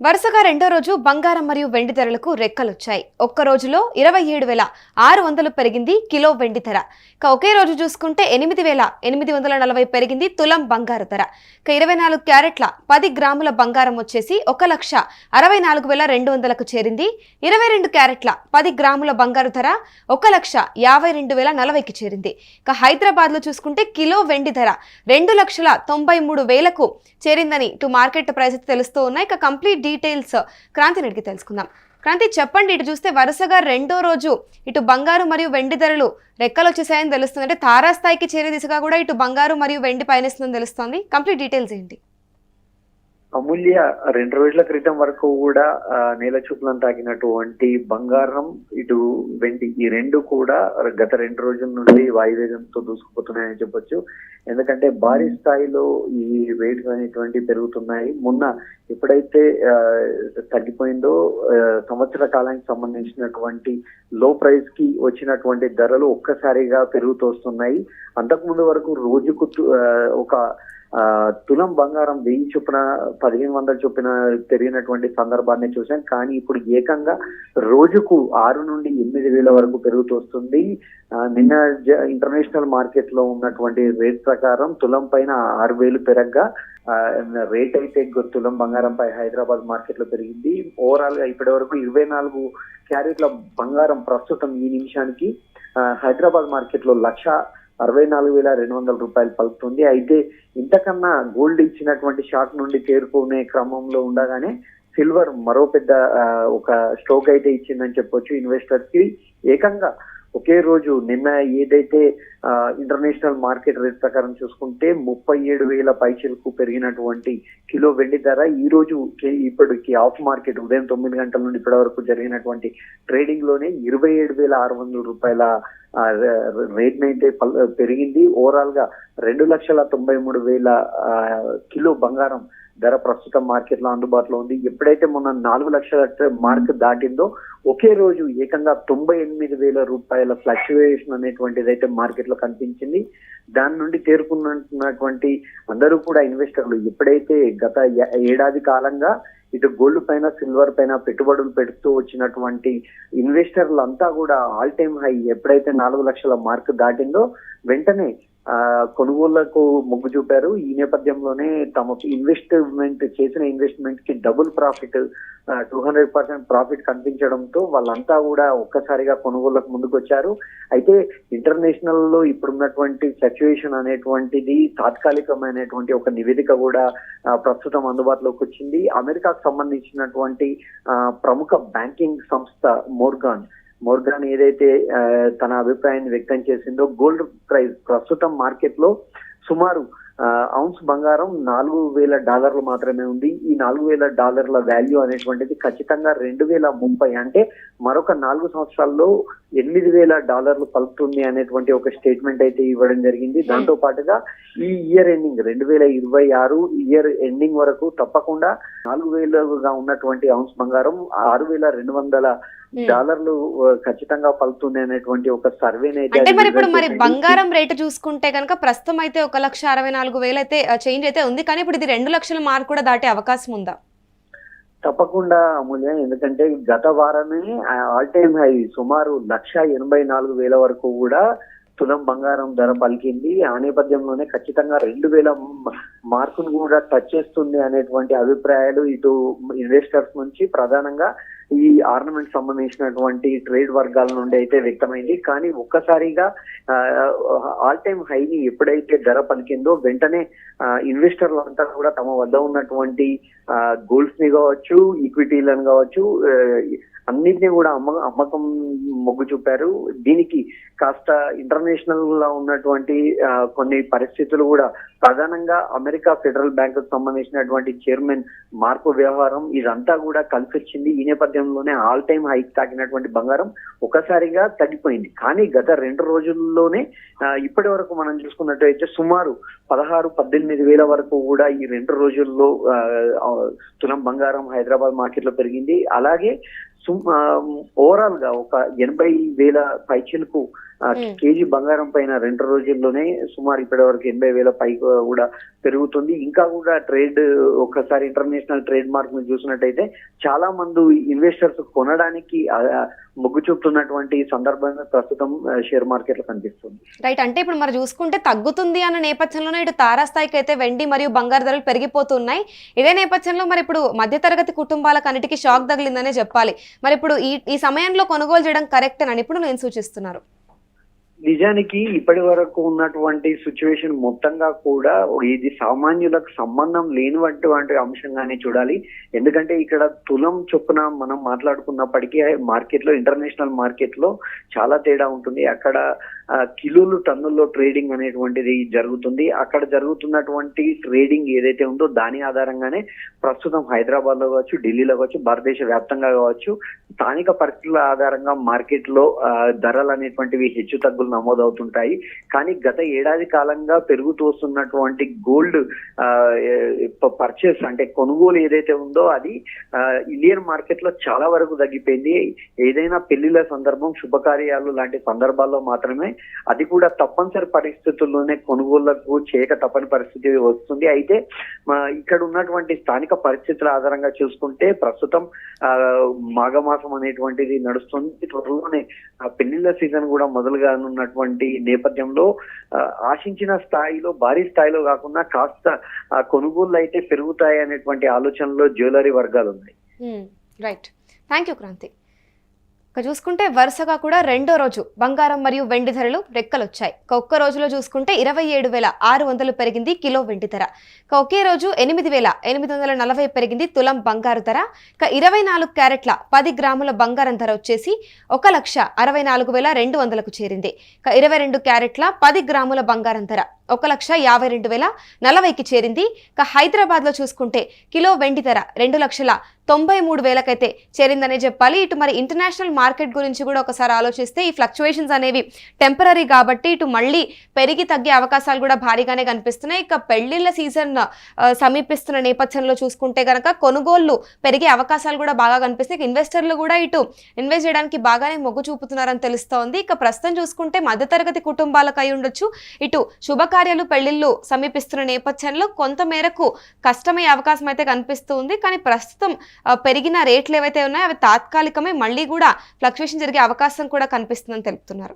వరుసగా రెండో రోజు బంగారం మరియు వెండి ధరలకు రెక్కలొచ్చాయి. ఒక్క రోజులో 27,600 పెరిగింది కిలో వెండి ధర. ఒకే రోజు చూసుకుంటే 8,840 పెరిగింది తులం బంగారు ధర. 24 క్యారెట్ల 10 గ్రాముల బంగారం వచ్చేసి 1,64,200కు చేరింది. 22 క్యారెట్ల 10 గ్రాముల బంగారు ధర 1,52,040కి చేరింది. హైదరాబాద్ లో చూసుకుంటే కిలో వెండి ధర 2,93,000కు చేరిందని ఇటు మార్కెట్ ప్రైస్ తెలుస్తూ ఉన్నాయి. కంప్లీట్ డీటెయిల్స్ క్రాంతిని అడిగి తెలుసుకుందాం. క్రాంతి, చెప్పండి. ఇటు చూస్తే వరుసగా రెండో రోజు ఇటు బంగారు మరియు వెండి ధరలు రెక్కలు వచ్చేసాయని తెలుస్తుంది. అంటే తారాస్థాయికి చేరే దిశగా కూడా ఇటు బంగారు మరియు వెండి పయనిస్తుందని తెలుస్తోంది. కంప్లీట్ డీటెయిల్స్ ఏంటి? అమూల్య, 2 రోజుల క్రితం వరకు కూడా నేల చూపులను తాకినటువంటి బంగారం, ఇటు వెండి, ఈ రెండు కూడా గత 2 రోజుల నుండి వాయువేగంతో దూసుకుపోతున్నాయని చెప్పొచ్చు. ఎందుకంటే భారీ స్థాయిలో ఈ రేట్స్ అనేటువంటి పెరుగుతున్నాయి. మొన్న ఎప్పుడైతే తగ్గిపోయిందో సంవత్సర కాలానికి సంబంధించినటువంటి లో ప్రైస్ కి వచ్చినటువంటి ధరలు ఒక్కసారిగా పెరుగుతూ వస్తున్నాయి. అంతకుముందు వరకు రోజుకు ఒక తులం బంగారం 1000 చొప్పున 1,500 చొప్పున పెరిగినటువంటి సందర్భాన్ని చూసాం. కానీ ఇప్పుడు ఏకంగా రోజుకు 6 నుండి 8,000 వరకు పెరుగుతూ వస్తుంది. నిన్న ఇంటర్నేషనల్ మార్కెట్ లో ఉన్నటువంటి రేట్ ప్రకారం తులం పైన 6,000 పెరగ్గా రేట్ అయితే తులం బంగారంపై హైదరాబాద్ మార్కెట్ లో పెరిగింది. ఓవరాల్ గా ఇప్పటి వరకు 24 క్యారెట్ల బంగారం ప్రస్తుతం ఈ నిమిషానికి హైదరాబాద్ మార్కెట్ లో 1,64,200 రూపాయలు పలుకుతుంది. అయితే ఇంతకన్నా గోల్డ్ ఇచ్చినటువంటి షాక్ నుండి చేరుకునే క్రమంలో ఉండగానే సిల్వర్ మరో పెద్ద ఒక స్ట్రోక్ అయితే ఇచ్చిందని చెప్పొచ్చు ఇన్వెస్టర్స్ కి. ఏకంగా ఒకే రోజు నిన్న ఏదైతే ఇంటర్నేషనల్ మార్కెట్ రేట్ ప్రకారం చూసుకుంటే 37,000 పైచలకు పెరిగినటువంటి కిలో వెండి ధర ఈ రోజు ఇప్పటికి ఆఫ్ మార్కెట్ ఉదయం 9 గంటల నుండి ఇప్పటి వరకు జరిగినటువంటి ట్రేడింగ్ లోనే 27,600 రూపాయల రేట్ నైతే పెరిగింది. ఓవరాల్ గా 2,93,000 కిలో బంగారం ధర ప్రస్తుతం మార్కెట్ లో అందుబాటులో ఉంది. ఎప్పుడైతే మొన్న 4 లక్షల మార్క్ దాటిందో ఒకే రోజు ఏకంగా 98,000 రూపాయల ఫ్లక్చువేషన్ అనేటువంటిది అయితే మార్కెట్ లో కనిపించింది. దాని నుండి తేరుకున్నటువంటి అందరూ కూడా ఇన్వెస్టర్లు ఎప్పుడైతే గత ఏడాది కాలంగా ఇటు గోల్డ్ పైన సిల్వర్ పైన పెట్టుబడులు పెడుతూ వచ్చినటువంటి ఇన్వెస్టర్లు అంతా కూడా ఆల్ టైమ్ హై ఎప్పుడైతే 4 లక్షల మార్క్ దాటిందో వెంటనే కొనుగోళ్లకు మొగ్గు చూపారు. ఈ నేపథ్యంలోనే తమకు చేసిన ఇన్వెస్ట్మెంట్ కి డబుల్ ప్రాఫిట్ 200% ప్రాఫిట్ కనిపించడంతో వాళ్ళంతా కూడా ఒక్కసారిగా కొనుగోళ్లకు ముందుకు వచ్చారు. అయితే ఇంటర్నేషనల్ లో ఇప్పుడున్నటువంటి సిచ్యువేషన్ అనేటువంటిది తాత్కాలికమైనటువంటి ఒక నివేదిక కూడా ప్రస్తుతం అందుబాటులోకి వచ్చింది. అమెరికాకు సంబంధించినటువంటి ప్రముఖ బ్యాంకింగ్ సంస్థ మోర్గాన్ ఏదైతే తన అభిప్రాయాన్ని వ్యక్తం చేసిందో గోల్డ్ ప్రైస్ ప్రస్తుతం మార్కెట్ లో సుమారు ఔన్స్ బంగారం $4,000 మాత్రమే ఉంది. ఈ $4,000 వాల్యూ అనేటువంటిది ఖచ్చితంగా 2030 అంటే మరొక 4 సంవత్సరాల్లో $8,000 పలుకుతుంది అనేటువంటి ఒక స్టేట్మెంట్ అయితే ఇవ్వడం జరిగింది. దాంతో పాటుగా ఈ ఇయర్ ఎండింగ్ 2026 ఇయర్ ఎండింగ్ వరకు తప్పకుండా 4,000గా ఉన్నటువంటి ఔన్స్ బంగారం $6,200 ఖచ్చితంగా పలుకుతుంది అనేటువంటి ఒక సర్వేని అయితే. అంటే మరి బంగారం రేటు చూసుకుంటే కనుక ప్రస్తుతం అయితే 1,64,000 అయితే చేంజ్ అయితే ఉంది. కానీ ఇప్పుడు ఇది 2 లక్షల మార్క్ కూడా దాటే అవకాశం ఉందా? తప్పకుండా అమూల్య, ఎందుకంటే గత వారమే ఆల్ టైమ్ హై సుమారు 1,84,000 వరకు కూడా తులం బంగారం ధర పలికింది. ఆ నేపథ్యంలోనే ఖచ్చితంగా 2,000 మార్కును కూడా టచ్ చేస్తుంది అనేటువంటి అభిప్రాయాలు ఇటు ఇన్వెస్టర్స్ నుంచి ప్రధానంగా ఈ ఆర్నమెంట్ సంబంధించినటువంటి ట్రేడ్ వర్గాల నుండి అయితే వ్యక్తమైంది. కానీ ఒక్కసారిగా ఆల్ టైమ్ హైని ఎప్పుడైతే ధర పలికిందో వెంటనే ఇన్వెస్టర్లు అంతా కూడా తమ వద్ద ఉన్నటువంటి గోల్డ్స్ ని కావచ్చు, ఈక్విటీలను కావచ్చు, అన్నిటినీ కూడా అమ్మకం మొగ్గు చూపారు. దీనికి కాస్త ఇంటర్నేషనల్ గా ఉన్నటువంటి కొన్ని పరిస్థితులు కూడా, ప్రధానంగా అమెరికా ఫెడరల్ బ్యాంక్ కు సంబంధించినటువంటి చైర్మన్ మార్పు వ్యవహారం, ఇదంతా కూడా కలిసి వచ్చింది. ఈ నేపథ్యంలోనే ఆల్ టైమ్ హైక్ తాకినటువంటి బంగారం ఒకసారిగా తగ్గిపోయింది. కానీ గత 2 రోజుల్లోనే ఇప్పటి వరకు మనం చూసుకున్నట్టయితే సుమారు 16,000-18,000 వరకు కూడా ఈ 2 రోజుల్లో తులం బంగారం హైదరాబాద్ మార్కెట్ లో పెరిగింది. అలాగే ఓవరాల్ గా ఒక 80,000 పైచీలకు కేజీ బంగారం పైన 2 రోజుల్లోనే సుమారు ఇప్పటి వరకు 80,000 పైకి కూడా పెరుగుతుంది. ఇంకా కూడా ట్రేడ్ ఒక్కసారి ఇంటర్నేషనల్ ట్రేడ్ మార్క్ ను చూసినట్టయితే చాలా మంది ఇన్వెస్టర్స్ కొనడానికి మొగ్గు చూపుతున్నటువంటి సందర్భంగా ప్రస్తుతం షేర్ మార్కెట్ లో కనిపిస్తుంది. రైట్, అంటే ఇప్పుడు మరి చూసుకుంటే తగ్గుతుంది అన్న నేపథ్యంలోనే ఇటు తారాస్థాయికి అయితే వెండి మరియు బంగారు ధరలు పెరిగిపోతున్నాయి. ఇదే నేపథ్యంలో మరి ఇప్పుడు మధ్యతరగతి కుటుంబాలకు అన్నిటికీ షాక్ తగిలిందనే చెప్పాలి. మరి ఇప్పుడు ఈ సమయంలో కొనుగోలు చేయడం కరెక్ట్ అని ఇప్పుడు నేను సూచిస్తున్నారు. నిజానికి ఇప్పటి వరకు ఉన్నటువంటి సిచ్యువేషన్ మొత్తంగా కూడా ఇది సామాన్యులకు సంబంధం లేనివంటి అంశంగానే చూడాలి. ఎందుకంటే ఇక్కడ తులం చొప్పున మనం మాట్లాడుకున్నప్పటికీ మార్కెట్ లో, ఇంటర్నేషనల్ మార్కెట్ లో చాలా తేడా ఉంటుంది. అక్కడ కిలోలు టన్నుల్లో ట్రేడింగ్ అనేటువంటిది జరుగుతుంది. అక్కడ జరుగుతున్నటువంటి ట్రేడింగ్ ఏదైతే ఉందో దాని ఆధారంగానే ప్రస్తుతం హైదరాబాద్ లో కావచ్చు, ఢిల్లీలో కావచ్చు, భారతదేశ వ్యాప్తంగా కావచ్చు, స్థానిక పరిస్థితుల ఆధారంగా మార్కెట్ లో ధరలు అనేటువంటివి హెచ్చు తగ్గులు నమోదవుతుంటాయి. కానీ గత ఏడాది కాలంగా పెరుగుతూ వస్తున్నటువంటి గోల్డ్ పర్చేస్ అంటే కొనుగోలు ఏదైతే ఉందో అది ఇండియన్ మార్కెట్ లో చాలా వరకు తగ్గిపోయింది. ఏదైనా పెళ్లిళ్ల సందర్భం, శుభకార్యాలు లాంటి సందర్భాల్లో మాత్రమే, అది కూడా తప్పనిసరి పరిస్థితుల్లోనే కొనుగోళ్లకు చేయక తప్పని పరిస్థితి వస్తుంది. అయితే ఇక్కడ ఉన్నటువంటి స్థానిక పరిస్థితుల ఆధారంగా చూసుకుంటే ప్రస్తుతం మాఘమాసం అనేటువంటిది నడుస్తుంది. త్వరలోనే పెళ్లిళ్ల సీజన్ కూడా మొదలుగానున్నటువంటి నేపథ్యంలో ఆశించిన స్థాయిలో, భారీ స్థాయిలో కాకుండా కాస్త కొనుగోళ్లు అయితే పెరుగుతాయి అనేటువంటి ఆలోచనలో జ్యువెలరీ వర్గాలు ఉన్నాయి. Right, thank you Kranthi. ఇక చూసుకుంటే వరుసగా కూడా రెండో రోజు బంగారం మరియు వెండి ధరలు రెక్కలొచ్చాయి. ఒక్క రోజులో చూసుకుంటే 27,600 పెరిగింది కిలో వెండి ధర. ఒకే రోజు 8,840 పెరిగింది తులం బంగారు ధర. ఇక 24 క్యారెట్ల 10 గ్రాముల బంగారం ధర వచ్చేసి 1,64,200కు చేరింది. ఇక 22 క్యారెట్ల 10 గ్రాముల బంగారం ధర 1,52,040కి చేరింది. ఇక హైదరాబాద్ లో చూసుకుంటే కిలో వెండి ధర 2,93,000కైతే చేరిందనే చెప్పాలి. ఇటు మరి ఇంటర్నేషనల్ మార్కెట్ గురించి కూడా ఒకసారి ఆలోచిస్తే ఈ ఫ్లక్చువేషన్స్ అనేవి టెంపరీ కాబట్టి ఇటు మళ్ళీ పెరిగి తగ్గే అవకాశాలు కూడా భారీగానే కనిపిస్తున్నాయి. ఇక పెళ్లిళ్ల సీజన్ సమీపిస్తున్న నేపథ్యంలో చూసుకుంటే కనుక కొనుగోళ్లు పెరిగే అవకాశాలు కూడా బాగా కనిపిస్తాయి. ఇన్వెస్టర్లు కూడా ఇటు ఇన్వెస్ట్ చేయడానికి బాగానే మొగ్గు చూపుతున్నారని తెలుస్తోంది. ఇక ప్రస్తుతం చూసుకుంటే మధ్యతరగతి కుటుంబాలకు అయి ఉండొచ్చు, ఇటు శుభకార్యాలు, పెళ్లిళ్లు సమీపిస్తున్న నేపథ్యంలో కొంత మేరకు కష్టమయ్యే అవకాశం అయితే కనిపిస్తుంది. కానీ ప్రస్తుతం పెరిగిన రేట్లు ఏవైతే ఉన్నాయో అవి తాత్కాలికమే, మళ్ళీ కూడా ఫ్లక్చుయేషన్ జరిగే అవకాశం కూడా కనిపిస్తుందని తెలుపుతున్నారు.